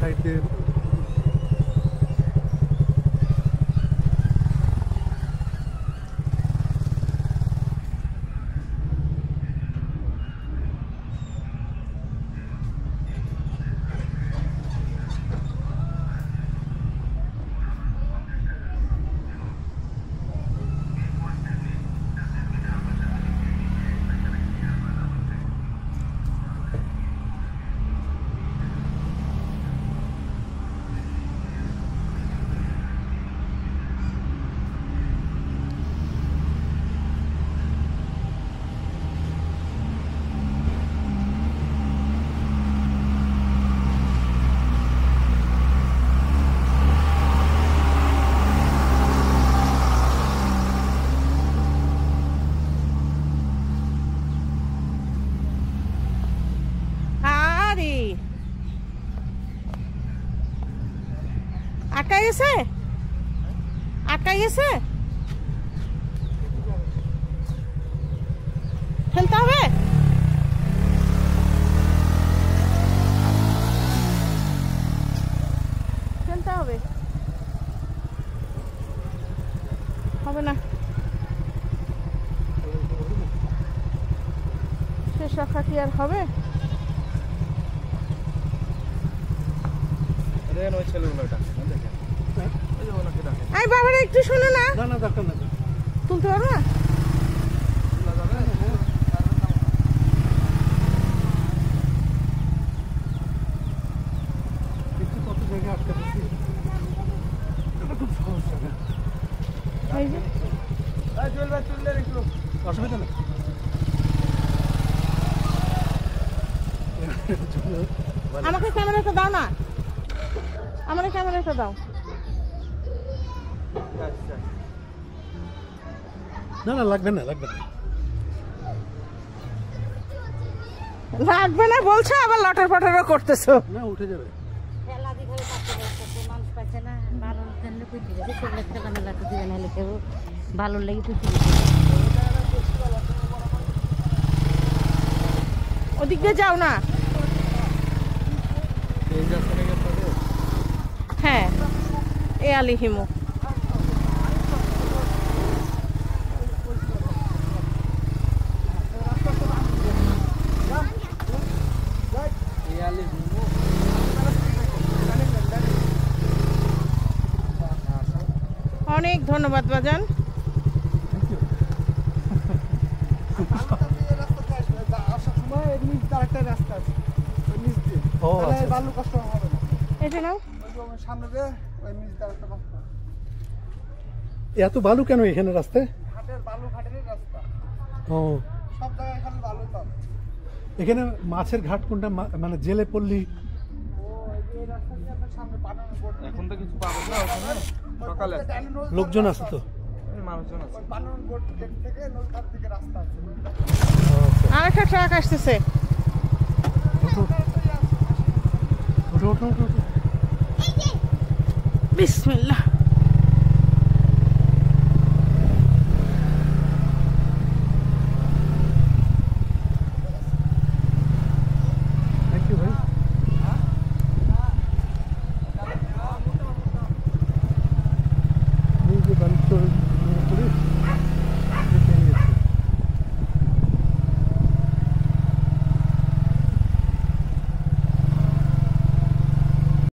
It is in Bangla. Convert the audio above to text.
সাইড দিয়ে আটকাই গেছে খেলতে হবে হবে না শেষ রাখা কি আর হবে আই বাবারে একটু শোনো না না দরকার না তুলতে পারো না কত জায়গায় আটকে দিচ্ছি খুব সহজ জায়গা অসুবিধা নেই আমাকে ক্যামেরাটা দাও না আমার ক্যামেরাটা দাও না লাগবে না বলছো আবার লটার ফটারও করতেছো না উঠে যাবে ভালো লেগে ওদিক দিয়ে যাও না হ্যাঁ এ আলি হিমু অনেক ধন্যবাদ বাজান এত বালু কেন এখানে রাস্তায় ও এখানে মাছের ঘাট কোনটা মানে জেলে পল্লী এখন তো কিছু পাবো না ওখানে সকালে লোকজন আছে তো মানুষজন আছে আরেকটা ট্রাক আসতেছে বিসমিল্লাহ